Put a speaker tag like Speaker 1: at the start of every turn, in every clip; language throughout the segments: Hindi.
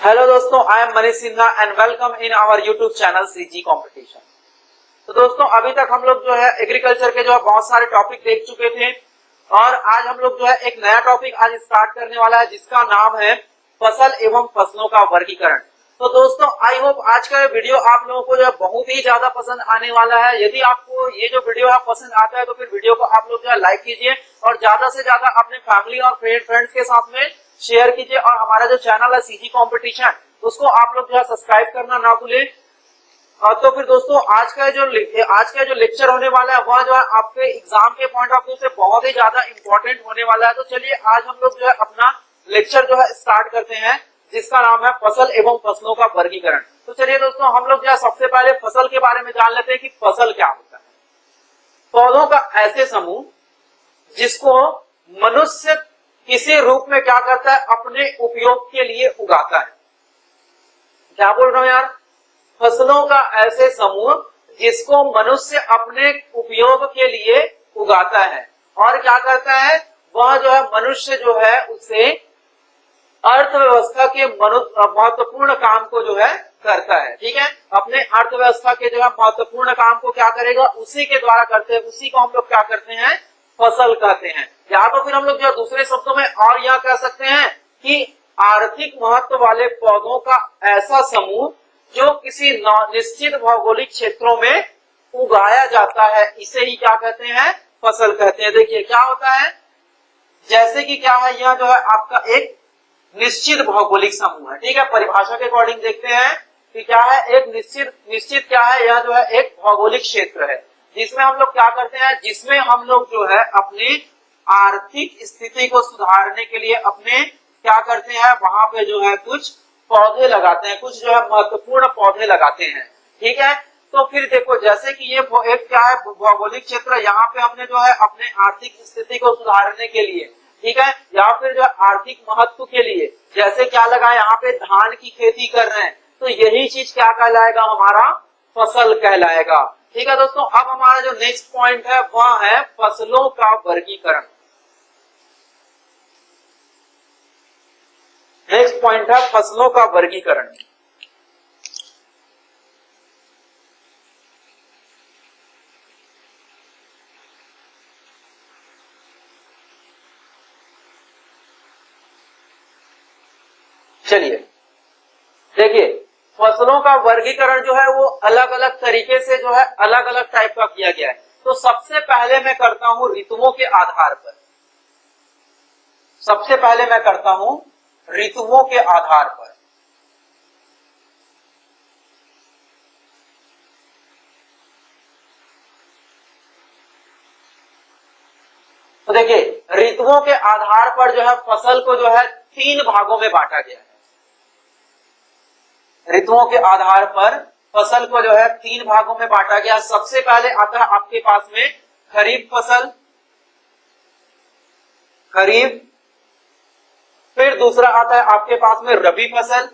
Speaker 1: हेलो दोस्तों, I am Manish Sinha and welcome in our YouTube channel CG competition. तो दोस्तों, अभी तक हम लोग जो है एग्रीकल्चर के जो है बहुत सारे टॉपिक देख चुके थे और आज हम लोग जो है एक नया टॉपिक आज स्टार्ट करने वाला है जिसका नाम है फसल एवं फसलों का वर्गीकरण। तो दोस्तों, आई होप आज का वीडियो आप लोगों को जो है बहुत ही ज्यादा पसंद आने वाला है। यदि आपको ये जो वीडियो है पसंद आता है तो फिर वीडियो को आप लोग जो है लाइक कीजिए और ज्यादा से ज्यादा अपने फैमिली और फ्रेंड्स के साथ में शेयर कीजिए और हमारा जो चैनल है सीजी कंपटीशन उसको आप लोग जो है सब्सक्राइब करना ना भूलें। तो फिर दोस्तों, आज का जो लेक्चर होने वाला है वह जो है आपके एग्जाम के पॉइंट ऑफ व्यू से बहुत ही ज्यादा इंपॉर्टेंट होने वाला है। तो चलिए आज हम लोग जो है अपना लेक्चर जो है स्टार्ट करते हैं जिसका नाम है फसल एवं फसलों का वर्गीकरण। तो चलिए दोस्तों, हम लोग जो है सबसे पहले फसल के बारे में जान लेते हैं कि फसल क्या होता है। पौधों का ऐसे समूह जिसको मनुष्य किसी रूप में क्या करता है, अपने उपयोग के लिए उगाता है। क्या बोल रहा हूं यार? फसलों का ऐसे समूह जिसको मनुष्य अपने उपयोग के लिए उगाता है और क्या करता है, वह जो है मनुष्य जो है उसे अर्थव्यवस्था के महत्वपूर्ण काम को जो है करता है। ठीक है, अपने अर्थव्यवस्था के जो है महत्वपूर्ण काम को क्या करेगा, उसी के द्वारा करते हैं। उसी को हम लोग क्या करते हैं, फसल कहते हैं। या तो फिर हम लोग जो दूसरे शब्दों में और यह कह सकते हैं कि आर्थिक महत्व वाले पौधों का ऐसा समूह जो किसी निश्चित भौगोलिक क्षेत्रों में उगाया जाता है, इसे ही क्या कहते हैं, फसल कहते हैं। देखिए क्या होता है, जैसे कि क्या है, यह जो है आपका एक निश्चित भौगोलिक समूह है। ठीक है, परिभाषा के अकॉर्डिंग देखते हैं कि क्या है, एक निश्चित क्या है, यह जो है एक भौगोलिक क्षेत्र है जिसमें हम लोग क्या करते हैं, जिसमें हम लोग जो है अपनी आर्थिक स्थिति को सुधारने के लिए अपने क्या करते हैं, वहां पे जो है कुछ पौधे लगाते हैं, कुछ जो है महत्वपूर्ण पौधे लगाते हैं। ठीक है, तो फिर देखो जैसे कि ये एक क्या है, भौगोलिक क्षेत्र, यहाँ पे हमने जो है अपने आर्थिक स्थिति को सुधारने के लिए, ठीक है, या फिर जो आर्थिक महत्व के लिए जैसे क्या लगा, यहाँ पे धान की खेती कर रहे हैं, तो यही चीज क्या कहलाएगा, हमारा फसल कहलाएगा। ठीक है दोस्तों, अब हमारा जो नेक्स्ट पॉइंट है वह है फसलों का वर्गीकरण। नेक्स्ट पॉइंट है फसलों का वर्गीकरण। चलिए देखिए, फसलों का वर्गीकरण जो है वो अलग अलग तरीके से जो है अलग अलग टाइप का किया गया है। तो सबसे पहले मैं करता हूं ऋतुओं के आधार पर। सबसे पहले मैं करता हूं ऋतुओं के आधार पर। तो देखिए, ऋतुओं के आधार पर जो है फसल को जो है 3 भागों में बांटा गया है। ऋतुओं के आधार पर फसल को जो है 3 भागों में बांटा गया। सबसे पहले आता है आपके पास में खरीफ फसल, खरीफ। फिर दूसरा आता है आपके पास में रबी फसल,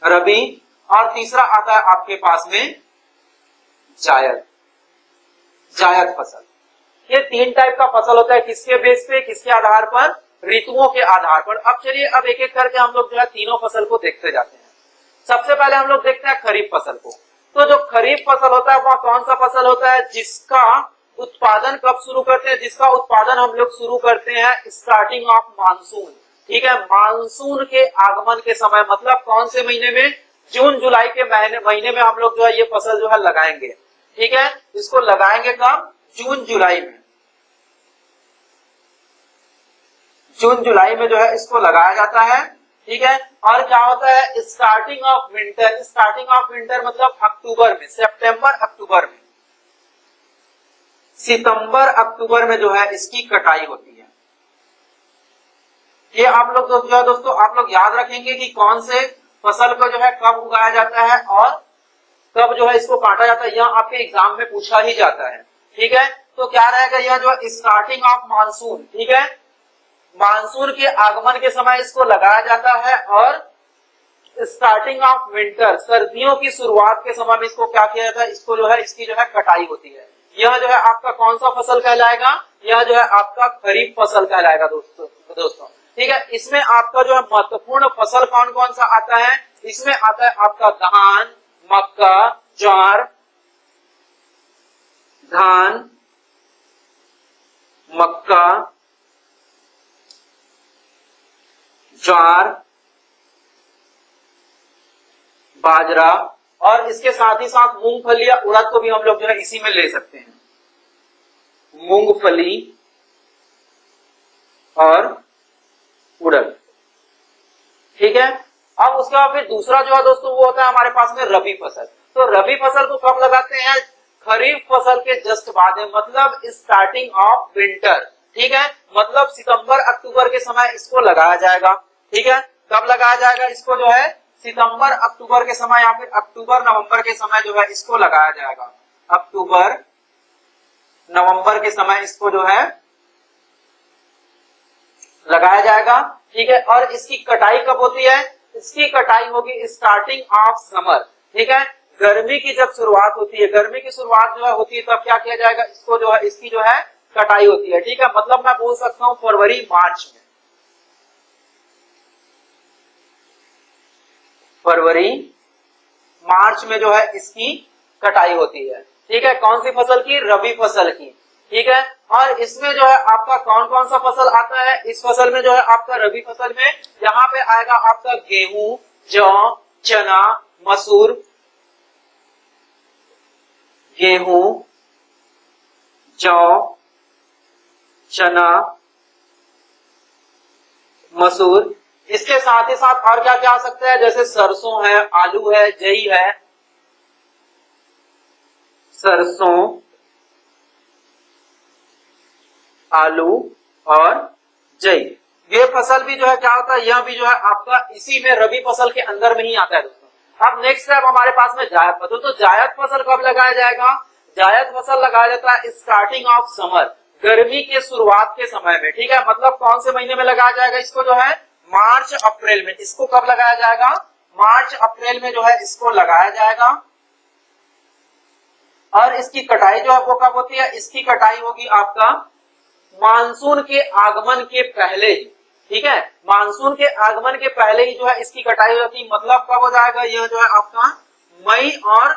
Speaker 1: रबी। और तीसरा आता है आपके पास में जायद, जायद फसल। ये 3 टाइप का फसल होता है। किसके बेस पे, किसके आधार पर, ऋतुओं के आधार पर। अब चलिए अब एक एक करके हम लोग जो है तीनों फसल को देखते जाते हैं। सबसे पहले हम लोग देखते हैं खरीफ फसल को। तो जो खरीफ फसल होता है वह कौन सा फसल होता है, जिसका उत्पादन कब शुरू करते हैं, जिसका उत्पादन हम लोग शुरू करते हैं स्टार्टिंग ऑफ मानसून। ठीक है, मानसून के आगमन के समय, मतलब कौन से महीने में, जून जुलाई के महीने में हम लोग जो है ये फसल जो है लगाएंगे। ठीक है, इसको लगाएंगे कब, जून जुलाई में। जून जुलाई में जो है इसको लगाया जाता है। ठीक है, और क्या होता है, starting of winter. Starting of winter मतलब अक्टूबर में, सितंबर अक्टूबर में, सितंबर अक्टूबर में जो है इसकी कटाई होती है। ये आप लोग जो है दोस्तों आप लोग याद रखेंगे कि कौन से फसल को जो है कब उगाया जाता है और कब जो है इसको काटा जाता है। यह आपके एग्जाम में पूछा ही जाता है। ठीक है, तो क्या रहेगा, यह जो स्टार्टिंग ऑफ मानसून। ठीक है, मानसून के आगमन के समय इसको लगाया जाता है और स्टार्टिंग ऑफ विंटर, सर्दियों की शुरुआत के समय में इसको क्या किया जाता है, इसको जो है इसकी जो है कटाई होती है। यह जो है आपका कौन सा फसल कहलाएगा, यह जो है आपका खरीफ फसल कहलाएगा दोस्तों। ठीक है। इसमें आपका जो है महत्वपूर्ण फसल कौन कौन सा आता है, इसमें आता है आपका धान, मक्का, ज्वार, धान, मक्का, ज्वार, बाजरा, और इसके साथ ही साथ मूंगफली या उड़द को भी हम लोग जो है इसी में ले सकते हैं। मूंगफली और उड़द, ठीक है। अब उसके बाद फिर दूसरा जो है दोस्तों वो होता है हमारे पास में रबी फसल। तो रबी फसल को कब लगाते हैं, खरीफ फसल के जस्ट बाद में, मतलब स्टार्टिंग ऑफ विंटर, ठीक है। मतलब सितंबर अक्टूबर के समय इसको लगाया जाएगा, ठीक है। कब लगाया जाएगा इसको जो है, सितंबर अक्टूबर के समय या फिर अक्टूबर नवंबर के समय जो है इसको लगाया जाएगा। अक्टूबर नवंबर के समय इसको जो है लगाया जाएगा, ठीक है। और इसकी कटाई कब होती है, इसकी कटाई होगी स्टार्टिंग ऑफ समर, ठीक है। गर्मी की जब शुरुआत होती है, गर्मी की शुरुआत जो है होती है तब क्या किया जाएगा, इसको जो है इसकी जो है कटाई होती है, ठीक है। मतलब मैं बोल सकता हूं फरवरी मार्च में, फरवरी मार्च में जो है इसकी कटाई होती है, ठीक है। कौन सी फसल की, रबी फसल की, ठीक है। और इसमें जो है आपका कौन कौन सा फसल आता है, इस फसल में जो है आपका रबी फसल में यहाँ पे आएगा आपका गेहूं, जौ, चना, मसूर, गेहूं, जौ, चना, मसूर। इसके साथ ही साथ और क्या क्या आ सकता है, जैसे सरसों है, आलू है, जई है, सरसों, आलू और जई, ये फसल भी जो है क्या होता है, यह भी जो है आपका इसी में रबी फसल के अंदर में ही आता है दोस्तों। अब नेक्स्ट है हमारे पास में जायद फसल। तो जायद फसल कब लगाया जाएगा, जायद फसल लगाया जाता है स्टार्टिंग ऑफ समर, गर्मी के शुरुआत के समय में, ठीक है। मतलब कौन से महीने में लगाया जाएगा इसको जो है, मार्च अप्रैल में। इसको कब लगाया जाएगा, मार्च अप्रैल में जो है इसको लगाया जाएगा। और इसकी कटाई जो है वो कब होती है, इसकी कटाई होगी आपका मानसून के आगमन के पहले ही, ठीक है। मानसून के आगमन के पहले ही जो है इसकी कटाई हो जाती है। मतलब कब हो जाएगा, यह जो है आपका मई और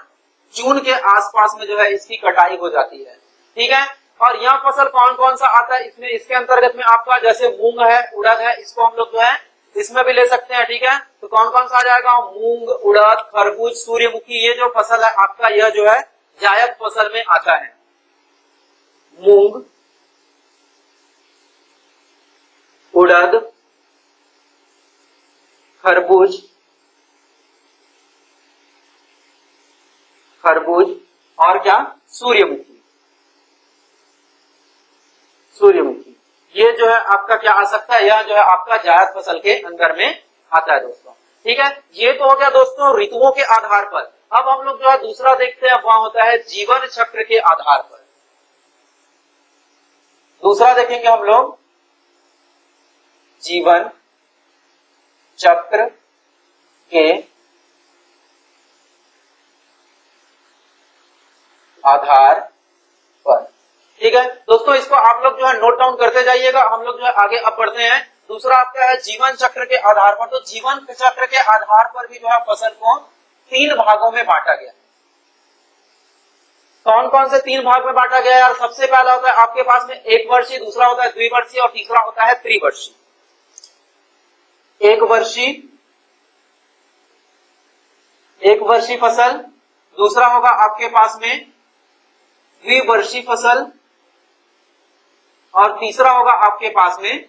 Speaker 1: जून के आसपास में जो है इसकी कटाई हो जाती है, ठीक है। और यह फसल कौन कौन सा आता है इसमें, इसके अंतर्गत में आपका जैसे मूंग है, उड़द है, इसको हम लोग जो है इसमें भी ले सकते हैं, ठीक है। तो कौन कौन सा आ जाएगा, मूंग, उड़द, खरबूज, सूर्यमुखी, ये जो फसल है आपका यह जो है जायद फसल में आता है। मूंग, उड़द, खरबूज, खरबूज और क्या, सूर्यमुखी, सूर्यमुखी, ये जो है आपका क्या आ सकता है, यह जो है आपका जायद फसल के अंदर में आता है दोस्तों, ठीक है। ये तो हो गया दोस्तों ऋतुओं के आधार पर। अब हम लोग जो है दूसरा देखते हैं, वह होता है जीवन चक्र के आधार पर। दूसरा देखेंगे हम लोग जीवन चक्र के आधार पर, ठीक है दोस्तों। इसको आप लोग जो है नोट डाउन करते जाइएगा, हम लोग जो है आगे अब बढ़ते हैं। दूसरा आपका है जीवन चक्र के आधार पर। तो जीवन चक्र के आधार पर भी जो है फसल को 3 भागों में बांटा गया। कौन कौन से 3 भाग में बांटा गया यार, सबसे पहला होता है आपके पास में 1 वर्षीय, दूसरा होता है द्विवर्षीय और तीसरा होता है त्रिवर्षीय। 1 वर्षीय, 1 वर्षीय फसल, दूसरा होगा आपके पास में द्विवर्षीय फसल और तीसरा होगा आपके पास में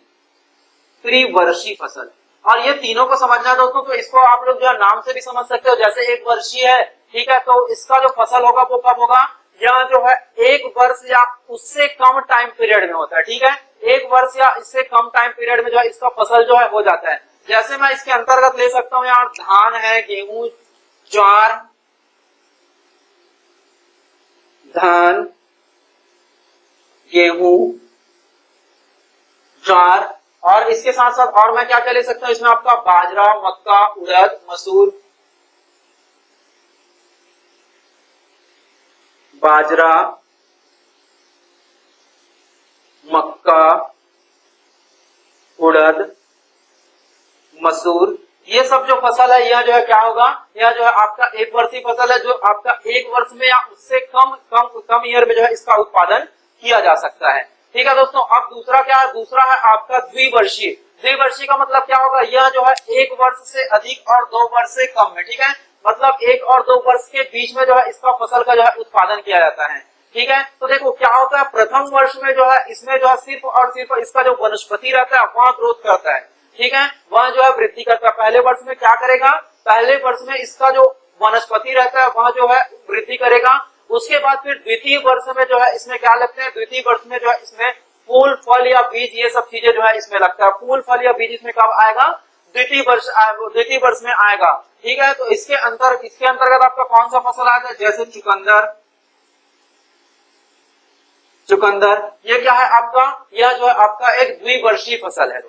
Speaker 1: त्रिवर्षीय फसल। और ये तीनों को समझना दोस्तों, तो इसको आप लोग जो है नाम से भी समझ सकते हो। जैसे 1 वर्षीय है, ठीक है, तो इसका जो फसल होगा वो कब होगा, यह जो है 1 वर्ष या उससे कम टाइम पीरियड में होता है, ठीक है। 1 वर्ष या इससे कम टाइम पीरियड में जो है इसका फसल जो है हो जाता है। जैसे मैं इसके अंतर्गत ले सकता हूं यार, धान है, गेहूं, ज्वार, धान, गेहूं, ज्वार, और इसके साथ साथ और मैं क्या क्या ले सकता हूं इसमें, आपका बाजरा, मक्का, उड़द, मसूर, बाजरा, मक्का, उड़द मसूर, ये सब जो फसल है यह जो है क्या होगा, यह जो है आपका एक वर्षीय फसल है, जो आपका एक वर्ष में या उससे कम ईयर में जो है इसका उत्पादन किया जा सकता है। ठीक है दोस्तों। अब दूसरा क्या है, दूसरा है आपका द्विवर्षीय। द्विवर्षीय का मतलब क्या होगा, यह जो है एक वर्ष से अधिक और 2 वर्ष से कम है। ठीक है, मतलब 1 और 2 वर्ष के बीच में जो है इसका फसल का जो है उत्पादन किया जाता है। ठीक है, तो देखो क्या होता है, प्रथम वर्ष में जो है इसमें जो है सिर्फ और सिर्फ इसका जो वनस्पति रहता है वह ग्रोथ करता है। ठीक है, वह जो है वृद्धि करता है। पहले वर्ष में क्या करेगा, पहले वर्ष में इसका जो वनस्पति रहता है वह जो है वृद्धि करेगा। उसके बाद फिर द्वितीय वर्ष में जो है इसमें क्या लगते हैं, द्वितीय वर्ष में जो है इसमें फूल, फल या बीज, ये सब चीजें जो है इसमें लगता है। फूल, फल या बीज इसमें कब आएगा, द्वितीय वर्ष में आएगा। ठीक है, तो इसके अंतर्गत आपका कौन सा फसल आएगा, जैसे चुकंदर, ये क्या है आपका, यह जो है आपका एक द्विवर्षीय फसल है।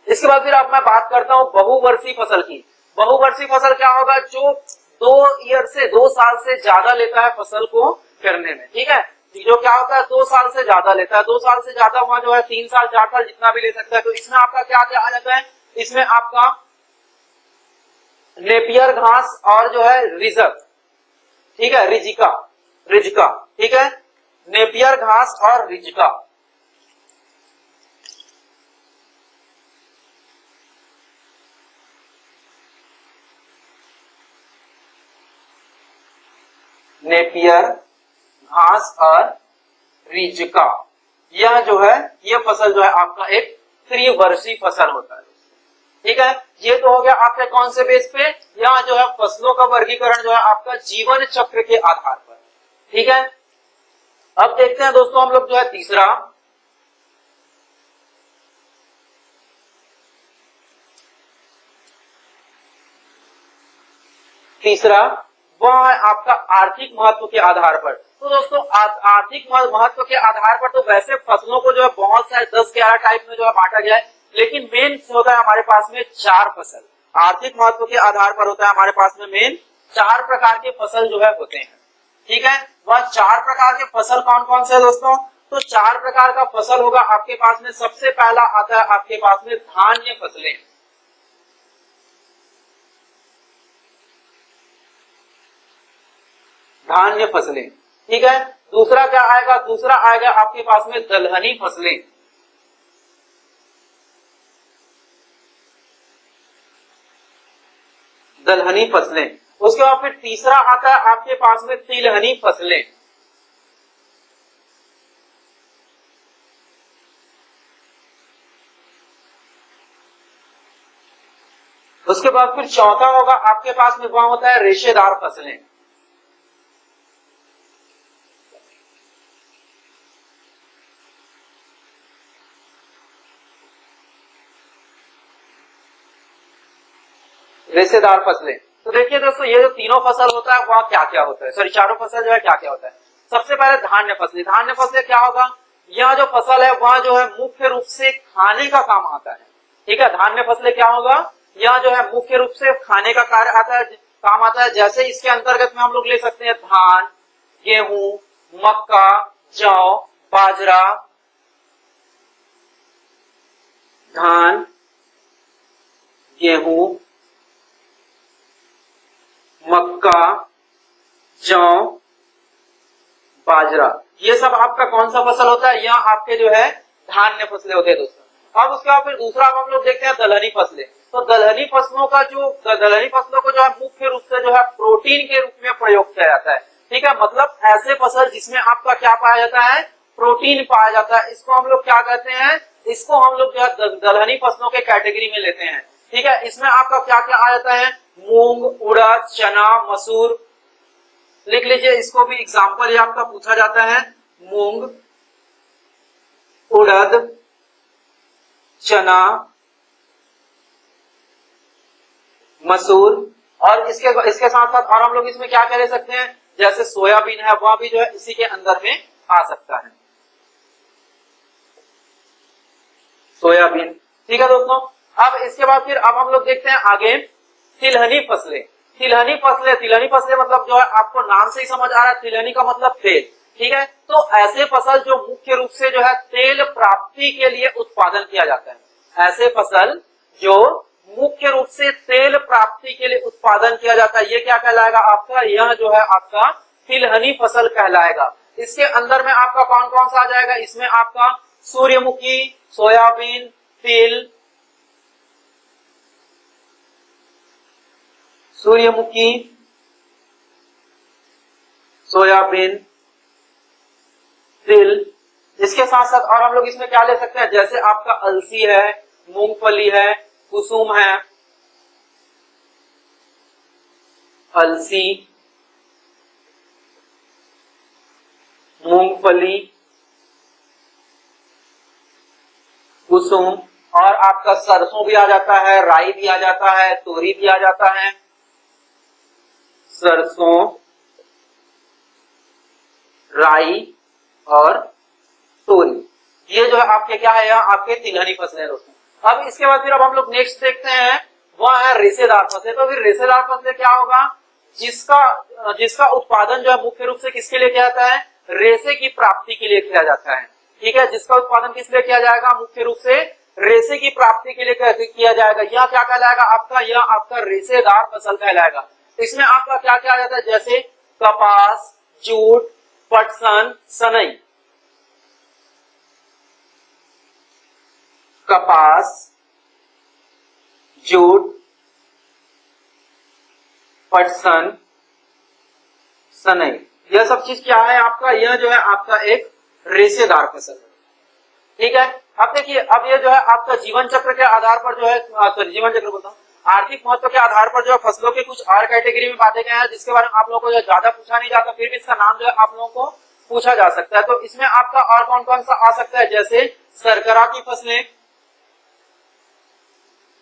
Speaker 1: इसके बाद फिर अब मैं बात करता हूं बहुवर्षीय फसल की। बहुवर्षीय फसल क्या होगा, जो 2 साल से ज्यादा लेता है फसल को करने में। ठीक है, जो क्या होता है 2 साल से ज्यादा लेता है, 2 साल से ज्यादा वहां जो है 3 साल 4 साल जितना भी ले सकता है। तो इसमें आपका क्या क्या आ जाता है, इसमें आपका नेपियर घास और जो है रिजर्व, ठीक है, रिजिका, ठीक है, नेपियर घास और रिजिका। नेपियर घास और रिजिका, यह जो है यह फसल जो है आपका एक त्रिवर्षीय फसल होता है। ठीक है, ये तो हो गया आपके कौन से बेस पे, यहाँ जो है फसलों का वर्गीकरण जो है आपका जीवन चक्र के आधार पर। ठीक है, अब देखते हैं दोस्तों हम लोग जो है तीसरा वह है आपका आर्थिक महत्व के आधार पर। तो दोस्तों आर्थिक महत्व के आधार पर तो वैसे फसलों को जो है बहुत सारे 10-11 टाइप में जो है बांटा गया है, लेकिन मेन होता है हमारे पास में 4 फसल। आर्थिक महत्व के आधार पर होता है हमारे पास में मेन 4 प्रकार के फसल जो है होते हैं। ठीक है, वह 4 प्रकार के फसल कौन कौन से है दोस्तों, तो 4 प्रकार का फसल होगा आपके पास में। सबसे पहला आता है आपके पास में धान्य फसलें, धान्य फसलें। ठीक है, दूसरा क्या आएगा, दूसरा आएगा आपके पास में दलहनी फसलें, दलहनी फसलें। उसके बाद फिर तीसरा आता है आपके पास में तिलहनी फसलें, उसके बाद फिर चौथा होगा आपके पास में वहां होता है रेशेदार फसलें। रेशेदार फसलें। तो देखिए दोस्तों ये जो तीनों फसल होता है वह क्या क्या होता है, सॉरी चारों फसल जो है क्या क्या होता है। सबसे पहले धान्य फसलें। धान्य फसलें क्या होगा, यह जो फसल है वह जो है मुख्य रूप से खाने का काम आता है। ठीक है, धान्य फसलें क्या होगा, यह जो है मुख्य रूप से खाने का कार्य आता है, काम आता है। जैसे इसके अंतर्गत में हम लोग ले सकते हैं धान, गेहूं, मक्का, जौ, बाजरा, धान, गेहूं, मक्का, जौ, बाजरा, ये सब आपका कौन सा फसल होता है, यह आपके जो है धान्य फसलें होते हैं दोस्तों। अब उसके बाद फिर दूसरा हम लोग देखते हैं दलहनी फसलें। तो दलहनी फसलों को जो है मुख्य रूप से जो है प्रोटीन के रूप में प्रयोग किया जाता है। ठीक है, मतलब ऐसे फसल जिसमें आपका क्या पाया जाता है, प्रोटीन पाया जाता है, इसको हम लोग क्या कहते हैं, इसको हम लोग जो है दलहनी फसलों के कैटेगरी में लेते हैं। ठीक है, इसमें आपका क्या क्या आ जाता है, मूंग, उड़द, चना, मसूर, लिख लीजिए इसको भी एग्जाम्पल ये आपका पूछा जाता है। मूंग, उड़द, चना, मसूर, और इसके साथ साथ और हम लोग इसमें क्या कह सकते हैं, जैसे सोयाबीन है वह भी जो है इसी के अंदर में आ सकता है, सोयाबीन। ठीक है दोस्तों, अब इसके बाद फिर अब हम लोग देखते हैं आगे तिलहनी फसलें। तिलहनी फसलें मतलब जो है आपको नाम से ही समझ आ रहा है, तिलहनी का मतलब तेल। ठीक है, तो ऐसे फसल जो मुख्य रूप से जो है तेल प्राप्ति के लिए उत्पादन किया जाता है, ऐसे फसल जो मुख्य रूप से तेल प्राप्ति के लिए उत्पादन किया जाता है, ये क्या कहलाएगा आपका, यह जो है आपका तिलहनी फसल कहलाएगा। इसके अंदर में आपका कौन कौन सा आ जाएगा, इसमें आपका सूर्यमुखी, सोयाबीन, तिल, सूर्यमुखी, सोयाबीन, तिल, इसके साथ साथ और हम लोग इसमें क्या ले सकते हैं, जैसे आपका अलसी है, मूंगफली है, कुसुम है, अलसी, मूंगफली, कुसुम, और आपका सरसों भी आ जाता है, राई भी आ जाता है, तोरी भी आ जाता है, सरसों, राई और तोरी, ये जो है आपके क्या है, यहाँ आपके तिलहनी फसलें हैं दोस्तों। अब इसके बाद फिर अब हम लोग नेक्स्ट देखते हैं, वह है रेशेदार फसलें। तो फिर रेशेदार फसलें क्या होगा, जिसका उत्पादन जो है मुख्य रूप से किसके लिए किया जाता है, रेशे की प्राप्ति के लिए किया जाता है। ठीक है, जिसका उत्पादन किस लिए किया जाएगा, मुख्य रूप से रेशे की प्राप्ति के लिए किया जाएगा। यह क्या कहलाएगा आपका, यह आपका रेशेदार फसल कहलाएगा। इसमें आपका क्या क्या आ जाता है, जैसे कपास, जूट, पटसन, सनई, कपास, जूट, पटसन, सनई, यह सब चीज क्या है आपका, यह जो है आपका एक रेशेदार फसल है। ठीक है, अब देखिए, अब ये जो है आपका जीवन चक्र के आधार पर जो है, सॉरी जीवन चक्र बोलता हूँ, आर्थिक महत्व के आधार पर जो है फसलों के कुछ और कैटेगरी में बांटे गए हैं, जिसके बारे में आप लोगों को जो ज्यादा पूछा नहीं जाता, फिर भी इसका नाम जो है आप लोगों को पूछा जा सकता है। तो इसमें आपका और कौन कौन सा आ सकता है, जैसे शर्करा की फसलें,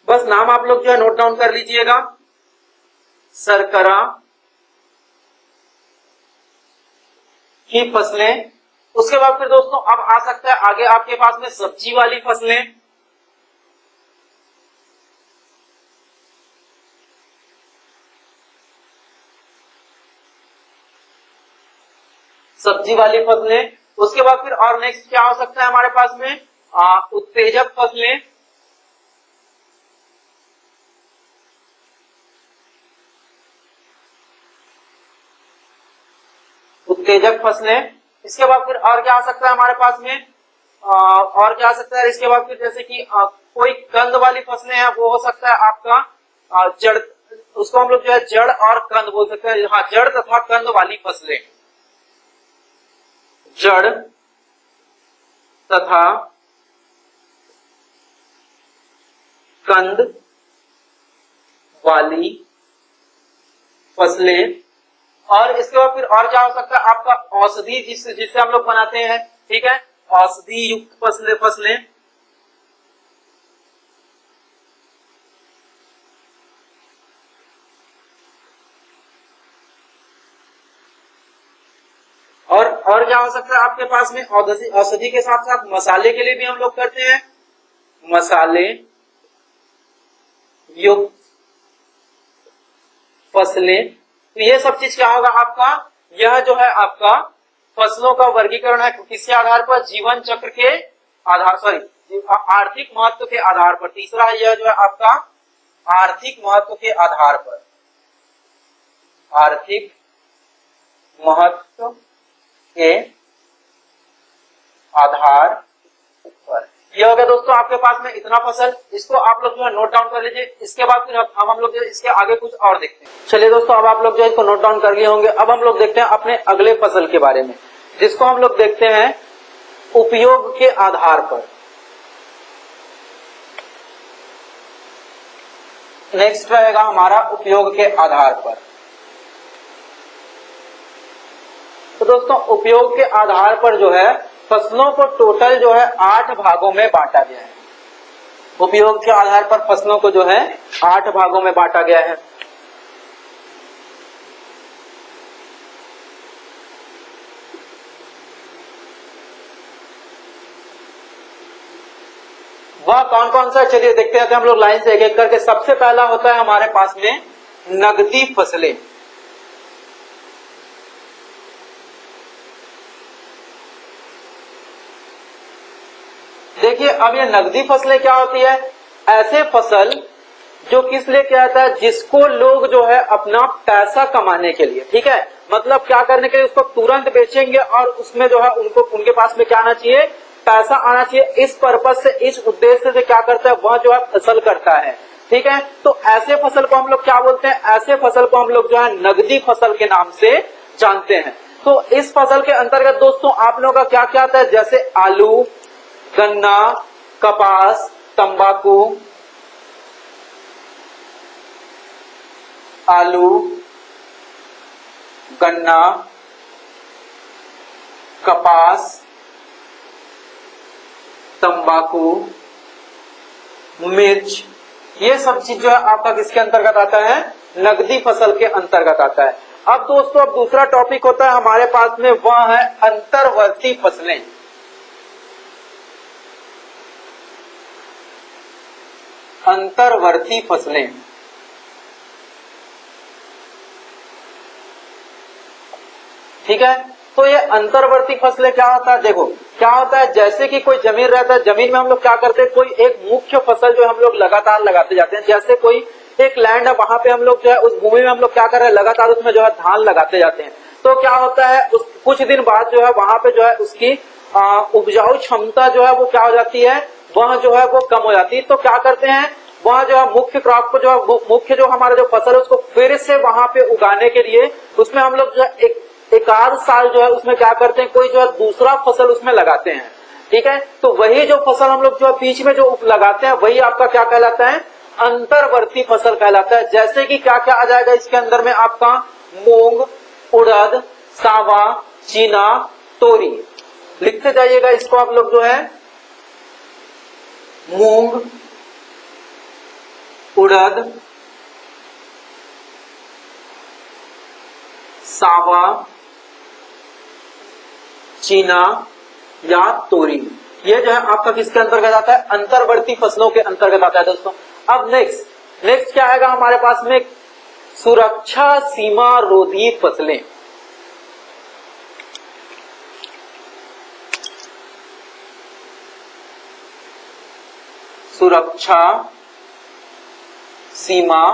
Speaker 1: बस नाम आप लोग जो है नोट डाउन कर लीजिएगा, शर्करा की फसलें। उसके बाद फिर दोस्तों अब आ सकता है आगे आपके पास में सब्जी वाली फसलें, सब्जी वाली फसलें। उसके बाद फिर और नेक्स्ट क्या हो सकता है हमारे पास में, उत्तेजक फसलें, उत्तेजक फसलें। इसके बाद फिर और क्या आ सकता है हमारे पास में, और क्या आ सकता है इसके बाद फिर, जैसे कि कोई कंद वाली फसलें हैं, वो हो सकता है आपका जड़, उसको हम लोग जो है जड़ और कंद बोल सकते हैं। हाँ, जड़ तथा कंद वाली फसलें, जड़ तथा कंद वाली फसलें। और इसके बाद फिर और क्या हो सकता है आपका औषधि, जिससे हम लोग बनाते हैं, ठीक है, औषधि युक्त फसलें। और क्या हो सकता है आपके पास में, औषधि के साथ साथ मसाले के लिए भी हम लोग करते हैं, मसाले युक्त फसलें। तो ये सब चीज क्या होगा आपका, यह जो है आपका फसलों का वर्गीकरण है किसके आधार पर, जीवन चक्र के आधार, सॉरी आर्थिक महत्व के आधार पर। तीसरा है यह जो है आपका आर्थिक महत्व के आधार पर, आर्थिक महत्व के आधार पर। यह हो गया दोस्तों आपके पास में इतना फसल, इसको आप लोग जो है नोट डाउन कर लीजिए। इसके बाद फिर हम लोग इसके आगे कुछ और देखते हैं। चलिए दोस्तों, अब आप लोग जो है इसको नोट डाउन कर लिए होंगे। अब हम लोग देखते हैं अपने अगले फसल के बारे में, जिसको हम लोग देखते हैं उपयोग के आधार पर। नेक्स्ट रहेगा हमारा उपयोग के आधार पर। तो दोस्तों उपयोग के आधार पर जो है फसलों को टोटल जो है 8 भागों में बांटा गया है। उपयोग के आधार पर फसलों को जो है 8 भागों में बांटा गया है। वह कौन कौन सा, चलिए देखते हैं हम लोग लाइन से एक एक करके। सबसे पहला होता है हमारे पास में नगदी फसलें। देखिए अब ये नगदी फसलें क्या होती है, ऐसे फसल जो किस लिए किया जाता है, जिसको लोग जो है अपना पैसा कमाने के लिए, ठीक है, मतलब क्या करने के लिए, उसको तुरंत बेचेंगे और उसमें जो है उनको उनके पास में क्या आना चाहिए, पैसा आना चाहिए। इस पर्पज से, इस उद्देश्य से क्या करता है, वह जो है फसल करता है, ठीक है। तो ऐसे फसल को हम लोग क्या बोलते हैं, ऐसे फसल को हम लोग जो है नगदी फसल के नाम से जानते हैं। तो इस फसल के अंतर्गत दोस्तों आप लोगों का क्या क्या आता है, जैसे आलू, गन्ना, कपास, तंबाकू, आलू, गन्ना, कपास, तंबाकू, मिर्च, ये सब चीज जो है आपका किसके अंतर्गत आता है, नगदी फसल के अंतर्गत आता है। अब दोस्तों अब दूसरा टॉपिक होता है हमारे पास में, वह है अंतर्वर्ती फसलें। अंतर्वर्ती फसलें, ठीक है। तो ये अंतर्वर्ती फसलें क्या होता है, देखो क्या होता है, जैसे कि कोई जमीन रहता है, जमीन में हम लोग क्या करते हैं, कोई एक मुख्य फसल जो हम लोग लगातार लगाते जाते हैं। जैसे कोई एक लैंड है, वहां पे हम लोग जो है उस भूमि में हम लोग क्या कर रहे हैं, लगातार उसमें जो है धान लगाते जाते हैं। तो क्या होता है, उस कुछ दिन बाद जो है वहां पे जो है उसकी उपजाऊ क्षमता जो है वो क्या हो जाती है, वह जो है वो कम हो जाती है। तो क्या करते हैं, वह जो है मुख्य क्रॉप को जो है, मुख्य जो हमारा जो फसल है उसको फिर से वहां पे उगाने के लिए उसमें हम लोग जो है एक आध साल जो है उसमें क्या करते हैं, कोई जो है दूसरा फसल उसमें लगाते हैं, ठीक है। तो वही जो फसल हम लोग जो है बीच में जो लगाते हैं वही आपका क्या कहलाता है, अंतर्वर्ती फसल कहलाता है। जैसे कि क्या क्या आ जाएगा इसके अंदर में, आपका मूंग, उड़द, सावा, चीना, तोरी, लिखते जाइएगा इसको आप लोग जो है, मूंग, उड़द, सावा, चीना या तोरी, ये जो है आपका किसके अंतर्गत आता है, अंतर्वर्ती फसलों के अंतर्गत आता है दोस्तों। अब नेक्स्ट क्या आएगा हमारे पास में, सुरक्षा सीमा रोधी फसलें। सुरक्षा सीमा,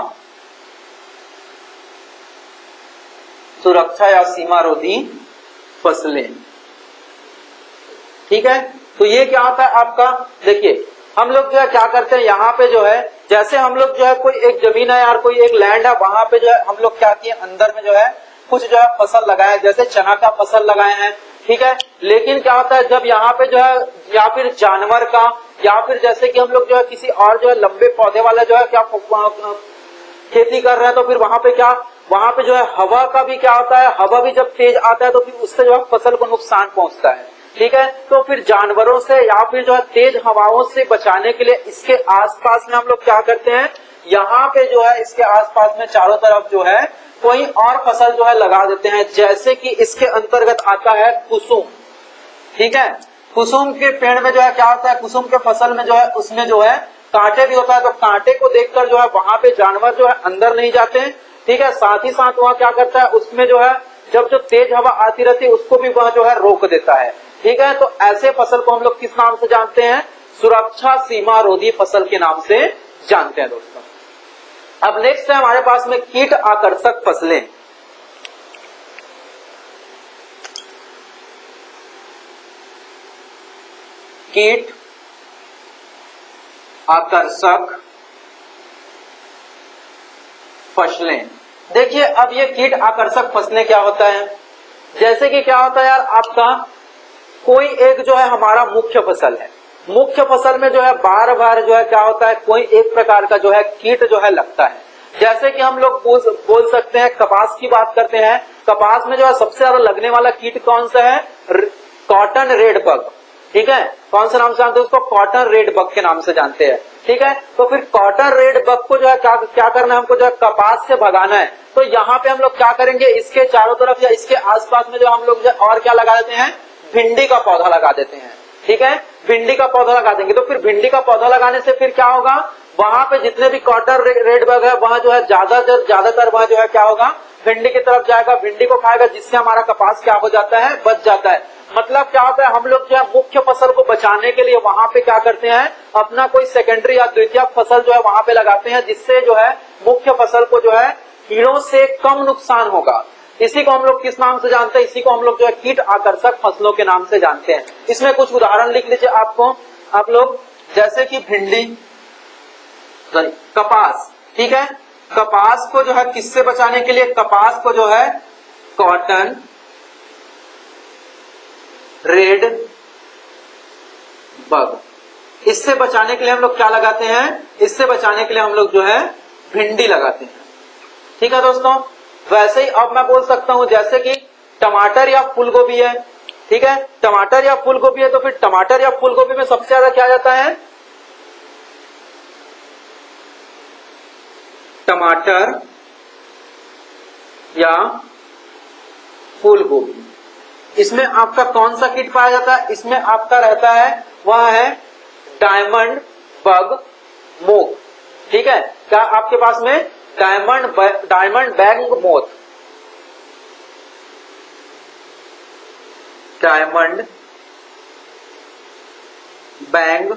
Speaker 1: सुरक्षा या सीमा रोधी फसलें, ठीक है। तो ये क्या होता है आपका, देखिए हम लोग जो है क्या करते हैं, यहाँ पे जो है जैसे हम लोग जो है कोई एक जमीन है यार, कोई एक लैंड है, वहां पे जो है हम लोग क्या किए, अंदर में जो है कुछ जो है फसल लगाए, जैसे चना का फसल लगाए हैं, ठीक है। लेकिन क्या होता है, जब यहाँ पे जो है या फिर जानवर का, या फिर जैसे कि हम लोग जो है किसी और जो है लंबे पौधे वाला जो है क्या खेती कर रहे हैं, तो फिर वहां पे क्या, वहां पे जो है हवा का भी क्या होता है, हवा भी जब तेज आता है तो फिर उससे जो है फसल को नुकसान पहुंचता है, ठीक है। तो फिर जानवरों से या फिर जो है तेज हवाओं से बचाने के लिए इसके आसपास में हम लोग क्या करते हैं, यहाँ पे जो है इसके आसपास में चारों तरफ जो है कोई और फसल जो है लगा देते हैं। जैसे कि इसके अंतर्गत आता है कुसुम, ठीक है। कुसुम के पेड़ में जो है क्या होता है, कुसुम के फसल में जो है उसमें जो है कांटे भी होता है, तो कांटे को देखकर जो है वहां पे जानवर जो है अंदर नहीं जाते हैं, ठीक है। साथ ही साथ वह क्या करता है, उसमें जो है जब जो तेज हवा आती रहती है उसको भी वह जो है रोक देता है, ठीक है। तो ऐसे फसल को हम लोग किस नाम से जानते हैं, सुरक्षा सीमा रोधी फसल के नाम से जानते हैं दोस्तों। अब नेक्स्ट है हमारे पास में कीट आकर्षक फसलें। कीट आकर्षक फसलें, देखिए अब ये कीट आकर्षक फसलें क्या होता है, जैसे कि क्या होता है यार, आपका कोई एक जो है हमारा मुख्य फसल है, मुख्य फसल में जो है बार बार जो है क्या होता है, कोई एक प्रकार का जो है कीट जो है लगता है। जैसे कि हम लोग बोल सकते हैं, कपास की बात करते हैं, कपास में जो है सबसे ज्यादा लगने वाला कीट कौन सा है, कॉटन रेड बग, ठीक है। कौन सा नाम से जानते हैं उसको, कॉटन रेड बग के नाम से जानते हैं, ठीक है। तो फिर कॉटन रेड बग को जो है क्या करना है, हमको जो है कपास से भगाना है। तो यहाँ पे हम लोग क्या करेंगे, इसके चारों तरफ या इसके आसपास में जो हम लोग और क्या लगा देते हैं, भिंडी का पौधा लगा देते हैं, ठीक है। भिंडी का पौधा लगा देंगे, तो फिर भिंडी का पौधा लगाने से फिर क्या होगा, वहां पे जितने भी कॉटन रेड बग है वहां जो है ज्यादातर वहां जो है क्या होगा, भिंडी की तरफ जाएगा, भिंडी को खाएगा, जिससे हमारा कपास क्या हो जाता है, बच जाता है। मतलब क्या होता है, हम लोग जो है मुख्य फसल को बचाने के लिए वहां पे क्या करते हैं, अपना कोई सेकेंडरी या द्वितीयक फसल जो है वहां पे लगाते हैं, जिससे जो है मुख्य फसल को जो है कीड़ों से कम नुकसान होगा। इसी को हम लोग किस नाम से जानते हैं, इसी को हम लोग जो है कीट आकर्षक फसलों के नाम से जानते हैं। इसमें कुछ उदाहरण लिख लीजिए आपको आप लोग, जैसे कि भिंडी, कपास, ठीक है। कपास को जो है किससे बचाने के लिए, कपास को जो है कॉटन रेड बग, इससे बचाने के लिए हम लोग क्या लगाते हैं, इससे बचाने के लिए हम लोग जो है भिंडी लगाते हैं। ठीक है दोस्तों, वैसे ही अब मैं बोल सकता हूं जैसे कि टमाटर या फूलगोभी है, ठीक है, टमाटर या फूलगोभी है, तो फिर टमाटर या फूलगोभी में सबसे ज्यादा क्या जाता है, टमाटर या फूलगोभी। इसमें आपका कौन सा कीट पाया जाता है, इसमें आपका रहता है वह है डायमंड बग मोथ, ठीक है। क्या आपके पास में diamond bang moth, diamond bang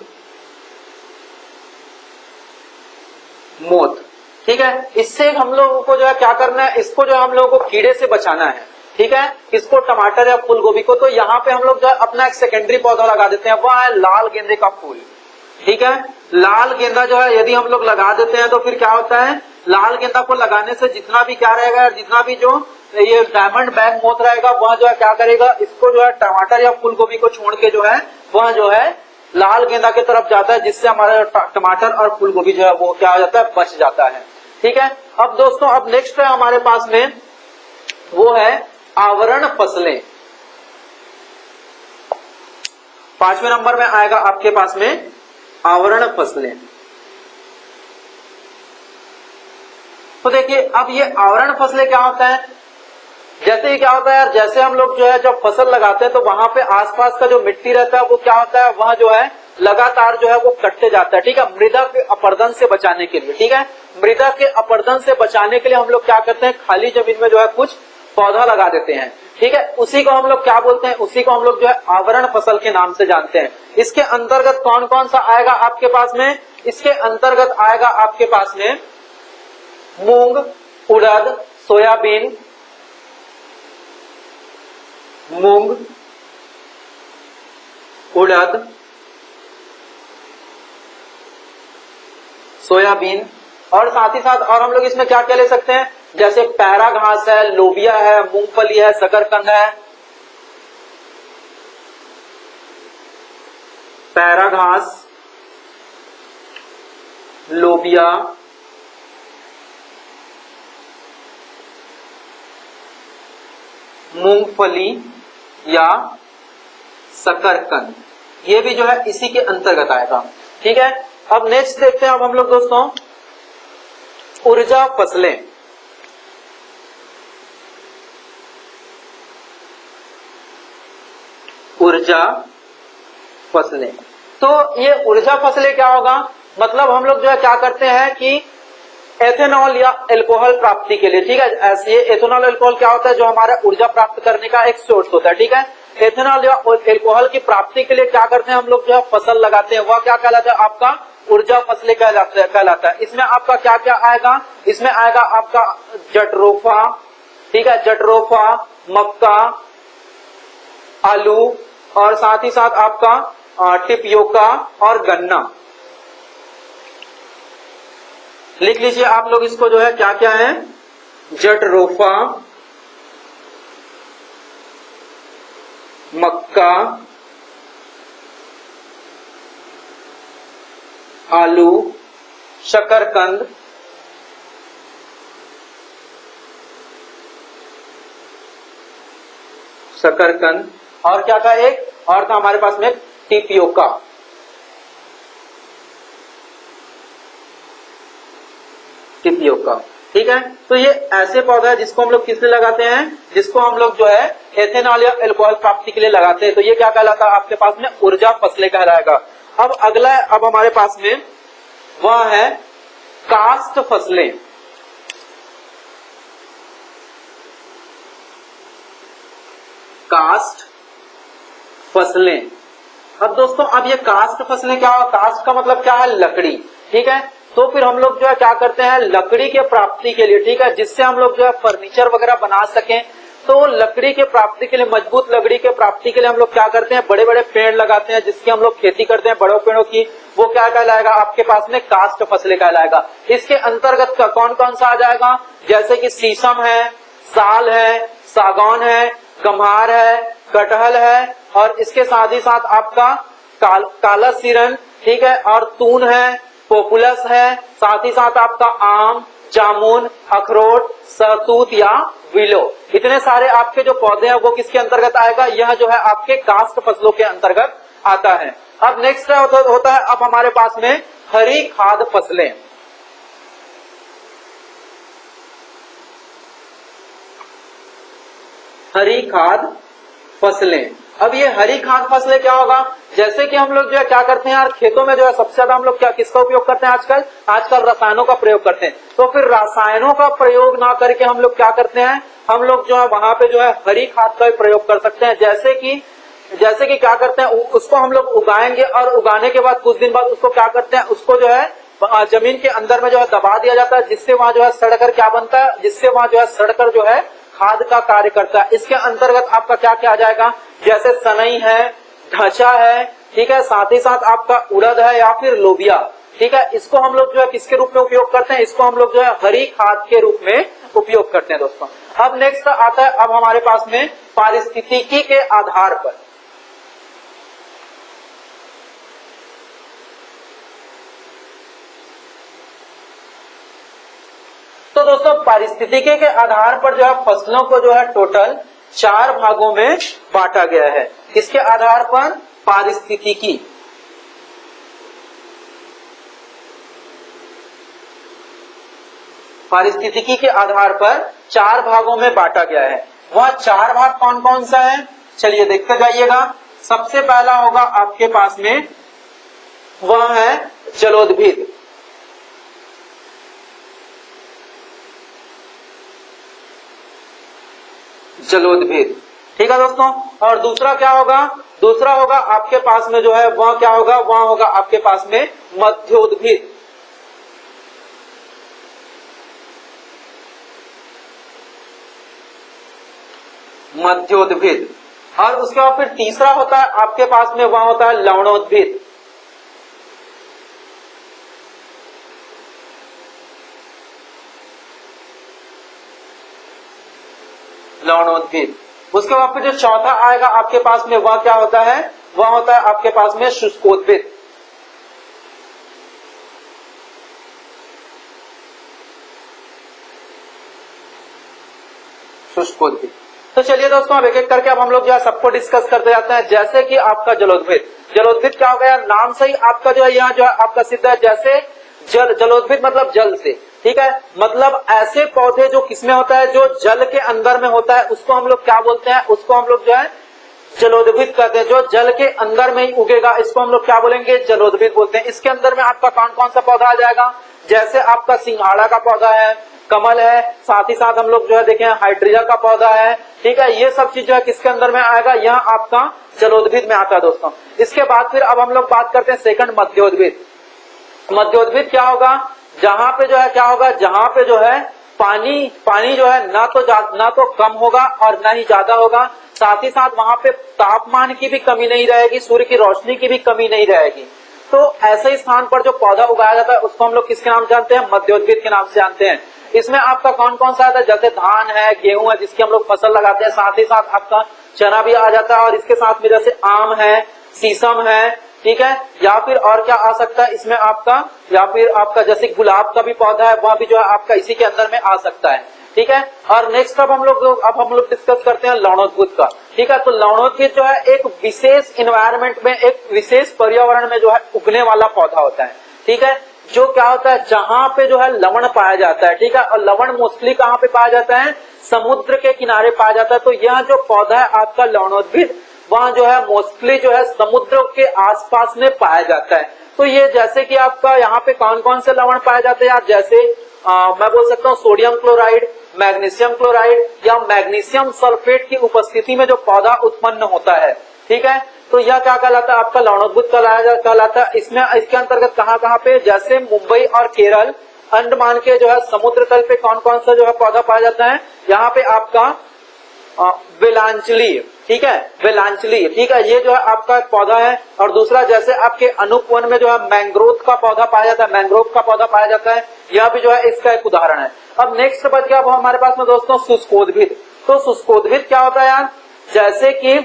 Speaker 1: moth, ठीक है। इससे हम लोगों को जो है क्या करना है, इसको जो हम लोगों को कीड़े से बचाना है, ठीक है, किसको, टमाटर या फूलगोभी को। तो यहाँ पे हम लोग जो है अपना एक सेकेंडरी पौधा लगा देते हैं, वह है लाल गेंदे का फूल, ठीक है। लाल गेंदा जो है यदि हम लोग लगा देते हैं तो फिर क्या होता है, लाल गेंदा को लगाने से जितना भी क्या रहेगा, जितना भी जो ये डायमंड बैंग मोथ रहेगा वह जो है क्या करेगा, इसको जो है टमाटर या फूलगोभी को छोड़ के जो है वह जो है लाल गेंदा की तरफ जाता है, जिससे हमारा टमाटर और फूलगोभी जो है वो क्या हो जाता है, बच जाता है, ठीक है। अब दोस्तों अब नेक्स्ट है हमारे पास में, वो है आवरण फसलें। 5वें नंबर में आएगा आपके पास में आवरण फसलें। तो देखिए अब ये आवरण फसलें क्या होता है, जैसे ये क्या होता है यार, जैसे हम लोग जो है जब फसल लगाते हैं तो वहां पे आसपास का जो मिट्टी रहता है वो क्या होता है, वह जो है लगातार जो है वो कटते जाता है, ठीक है, मृदा के अपरदन से बचाने के लिए, ठीक है। मृदा के अपरदन से बचाने के लिए हम लोग क्या करते हैं, खाली जमीन में जो है कुछ पौधा लगा देते हैं, ठीक है। उसी को हम लोग क्या बोलते हैं, उसी को हम लोग जो है आवरण फसल के नाम से जानते हैं। इसके अंतर्गत कौन कौन सा आएगा आपके पास में, इसके अंतर्गत आएगा आपके पास में मूंग, उड़द, सोयाबीन, मूंग, उड़द, सोयाबीन, और साथ ही साथ और हम लोग इसमें क्या क्या ले सकते हैं, जैसे पैरा घास है, लोबिया है, मूंगफली है, शकरकंद है। पैरा घास, लोबिया, मूंगफली या शकरकंद, ये भी जो है इसी के अंतर्गत आएगा, ठीक है। अब नेक्स्ट देखते हैं अब हम लोग दोस्तों ऊर्जा फसलें। ऊर्जा फसलें, तो ये ऊर्जा फसलें क्या होगा, मतलब हम लोग जो है क्या करते हैं कि एथेनॉल या अल्कोहल प्राप्ति के लिए, ठीक है, ऐसे एथेनॉल अल्कोहल क्या होता है, जो हमारा ऊर्जा प्राप्त करने का एक सोर्स होता है, ठीक है। एथेनॉल या अल्कोहल की प्राप्ति के लिए क्या करते हैं हम लोग, जो है फसल लगाते हैं, वह क्या कहलाता है, आपका ऊर्जा फसलें कहलाता है। इसमें आपका क्या क्या आएगा, इसमें आएगा आपका जट्रोफा, ठीक है, जट्रोफा, मक्का, आलू, और साथ ही साथ आपका टिपियोका और गन्ना। लिख लीजिए आप लोग इसको, जो है क्या क्या है, जट्रोफा, मक्का, आलू, शकरकंद, और क्या था, एक और था हमारे पास में टिपियोका, ठीक है। तो ये ऐसे पौधा है जिसको हम लोग किस लिए लगाते हैं, जिसको हम लोग जो है एथेनॉल या अल्कोहल प्राप्ति के लिए लगाते हैं, तो ये क्या कहलाता है आपके पास में, ऊर्जा फसलें कहलाएगा। अब अगला है अब हमारे पास में, वह है कास्ट फसलें। कास्ट फसलें। अब दोस्तों अब ये काष्ठ फसलें क्या हो, काष्ठ का मतलब क्या है, लकड़ी, ठीक है। तो फिर हम लोग जो है क्या करते हैं, लकड़ी के प्राप्ति के लिए, ठीक है, जिससे हम लोग जो है फर्नीचर वगैरह बना सकें, तो लकड़ी के प्राप्ति के लिए, मजबूत लकड़ी के प्राप्ति के लिए हम लोग क्या करते हैं, बड़े बड़े पेड़ लगाते हैं, जिसकी हम लोग खेती करते हैं बड़े पेड़ों की, वो क्या कहलाएगा आपके पास में, काष्ठ फसलें कहलाएगा। इसके अंतर्गत का कौन कौन सा आ जाएगा, जैसे कि शीशम है, साल है, सागौन है, गम्हार है, कटहल है, और इसके साथ ही साथ आपका काला सिरन, ठीक है, और तून है, पोपुलस है, साथ ही साथ आपका आम, जामुन, अखरोट, सहतूत या विलो, इतने सारे आपके जो पौधे हैं वो किसके अंतर्गत आएगा, यह जो है आपके काष्ठ फसलों के अंतर्गत आता है। अब नेक्स्ट होता है अब हमारे पास में हरी खाद फसलें। हरी खाद फसलें, अब ये हरी खाद फसलें क्या होगा, जैसे कि हम लोग जो है क्या करते हैं यार, खेतों में जो है सबसे ज्यादा हम लोग क्या किसका उपयोग करते हैं आजकल रसायनों का प्रयोग करते हैं। तो फिर रसायनों का प्रयोग ना करके हम लोग क्या करते हैं, हम लोग जो है वहां पे जो है हरी खाद का प्रयोग कर सकते हैं। जैसे कि क्या करते हैं, उसको हम लोग उगाएंगे और उगाने के बाद कुछ दिन बाद उसको क्या करते हैं, उसको जो है जमीन के अंदर में जो है दबा दिया जाता है, जिससे वहां जो है सड़कर क्या बनता है, जिससे वहां जो है सड़कर जो है खाद का कार्य करता है। इसके अंतर्गत आपका क्या क्या आ जाएगा, जैसे सनई है, ढांचा है, ठीक है, साथ ही साथ आपका उड़द है या फिर लोबिया, ठीक है, इसको हम लोग जो है किसके रूप में उपयोग करते हैं, इसको हम लोग जो है हरी खाद के रूप में उपयोग करते हैं दोस्तों। अब नेक्स्ट आता है अब हमारे पास में पारिस्थितिकी के आधार पर। तो दोस्तों पारिस्थितिकी के आधार पर जो है फसलों को जो है टोटल 4 भागों में बांटा गया है। किसके आधार पर, पारिस्थितिकी, पारिस्थितिकी के आधार पर 4 भागों में बांटा गया है। वह 4 भाग कौन कौन सा है, चलिए देखते जाइएगा। सबसे पहला होगा आपके पास में, वह है जलोद्भिद। जलोद्भिद, ठीक है दोस्तों। और दूसरा क्या होगा, दूसरा होगा आपके पास में जो है वह क्या होगा, वह होगा आपके पास में मध्योद्भिद। मध्योद्भिद। और उसके बाद फिर तीसरा होता है आपके पास में, वह होता है लवणोद्भिद। लवणोद्भिद। उसके बाद फिर जो चौथा आएगा आपके पास में, वह क्या होता है, वह होता है आपके पास में शुष्कोद्भिद। शुष्कोद्भिद। तो चलिए दोस्तों अब एक एक करके अब हम लोग जो है सबको डिस्कस करते जाते हैं। जैसे कि आपका जलोद्भिद, जलोद्भिद क्या हो गया, नाम से ही आपका जो है यहाँ जो है आपका सिद्ध है, जैसे जलोद्भिद मतलब जल से, ठीक है, मतलब ऐसे पौधे जो किसमें होता है, जो जल के अंदर में होता है, उसको हम लोग क्या बोलते हैं, उसको हम लोग जो है जलोद्भिद कहते हैं। जो जल के अंदर में ही उगेगा इसको हम लोग क्या बोलेंगे, जलोद्भिद बोलते हैं। इसके अंदर में आपका कौन कौन सा पौधा आ जाएगा, जैसे आपका सिंघाड़ा का पौधा है, कमल है, साथ ही साथ हम लोग जो है देखें हाइड्रिया का पौधा है, ठीक है, ये सब चीज जो है किसके अंदर में आएगा, यह आपका जलोद्भिद में आता है दोस्तों। इसके बाद फिर अब हम लोग बात करते हैं सेकंड, मध्योद्भिद। मध्योद्भिद क्या होगा, जहां पे जो है क्या होगा, जहां पे जो है पानी जो है ना तो कम होगा और ना ही ज्यादा होगा, साथ ही साथ वहां पे तापमान की भी कमी नहीं रहेगी, सूर्य की रोशनी की भी कमी नहीं रहेगी। तो ऐसे स्थान पर जो पौधा उगाया जाता है उसको हम लोग किसके नाम से जानते हैं, मध्योद्भिद के नाम से जानते हैं। इसमें आपका कौन कौन सा आता है, जैसे धान है, गेहूं है, जिसकी हम लोग फसल लगाते हैं, साथ ही साथ आपका चना भी आ जाता है, और इसके साथ में जैसे आम है, शीशम है, ठीक है, या फिर और क्या आ सकता है इसमें आपका, या फिर आपका जैसे गुलाब का भी पौधा है, वह भी जो है आपका इसी के अंदर में आ सकता है, ठीक है। और नेक्स्ट अब हम लोग डिस्कस करते हैं लवणोद्भिद का, ठीक है। तो लवणोद्भिद जो है एक विशेष इन्वायरमेंट में, एक विशेष पर्यावरण में जो है उगने वाला पौधा होता है, ठीक है, जो क्या होता है, जहां पे जो है लवण पाया जाता है, ठीक है, और लवण मोस्टली कहाँ पे पाया जाता है, समुद्र के किनारे पाया जाता है। तो यह जो पौधा है आपका लवणोद्भिद, वहां जो है मोस्टली जो है समुद्र के आसपास में पाया जाता है। तो ये जैसे कि आपका यहाँ पे कौन कौन से लवण पाए जाते हैं, आप जैसे मैं बोल सकता हूँ सोडियम क्लोराइड, मैग्नीशियम क्लोराइड या मैग्नीशियम सल्फेट की उपस्थिति में जो पौधा उत्पन्न होता है, ठीक है, तो यह क्या कहलाता है, आपका लवणोद्भूत कहलाता है। इसमें इसके अंतर्गत कहाँ कहाँ पे, जैसे मुंबई और केरल, अंडमान के जो है समुद्र तल पे कौन कौन सा जो है पौधा पाया जाता है, यहाँ पे आपका वेलांचली, ठीक है, वेलांचली, ठीक है, ये जो है आपका एक पौधा है। और दूसरा जैसे आपके अनूपवन में जो है मैंग्रोव का पौधा पाया जाता है, मैंग्रोव का पौधा पाया जाता है, यह भी जो है इसका एक उदाहरण है। अब नेक्स्ट बच गया अब हमारे पास में दोस्तों शुष्कोद्भिद। तो शुष्कोद्भिद क्या होता है यार, जैसे कि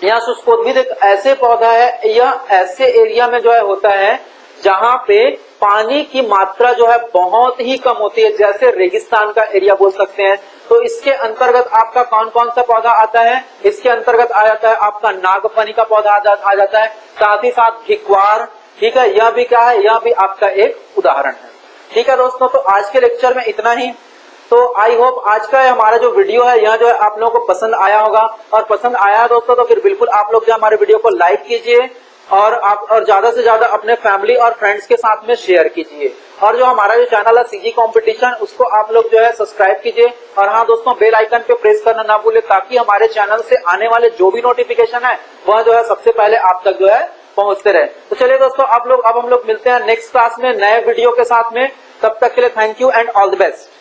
Speaker 1: यह शुष्कोद्भिद एक ऐसे पौधा है, यह ऐसे एरिया में जो है होता है जहां पे पानी की मात्रा जो है बहुत ही कम होती है, जैसे रेगिस्तान का एरिया बोल सकते हैं। तो इसके अंतर्गत आपका कौन कौन सा पौधा आता है, इसके अंतर्गत आ जाता है आपका नागफनी का पौधा आ जाता है, साथ ही साथ घिक्वार, ठीक है, यह भी क्या है, यह भी आपका एक उदाहरण है। ठीक है दोस्तों, तो आज के लेक्चर में इतना ही। तो आई होप आज का हमारा जो वीडियो है यह जो है आप लोगों को पसंद आया होगा, और पसंद आया दोस्तों तो फिर बिल्कुल आप लोग जो हमारे वीडियो को लाइक कीजिए और ज्यादा से ज्यादा अपने फैमिली और फ्रेंड्स के साथ में शेयर कीजिए। और जो हमारा जो चैनल है सीजी कंपटीशन, उसको आप लोग जो है सब्सक्राइब कीजिए। और हाँ दोस्तों, बेल आइकन पे प्रेस करना ना भूले, ताकि हमारे चैनल से आने वाले जो भी नोटिफिकेशन है वह जो है सबसे पहले आप तक जो है पहुंचते रहे। तो चलिए दोस्तों, अब हम लोग मिलते हैं नेक्स्ट क्लास में नए वीडियो के साथ में। तब तक के लिए thank you and all the best.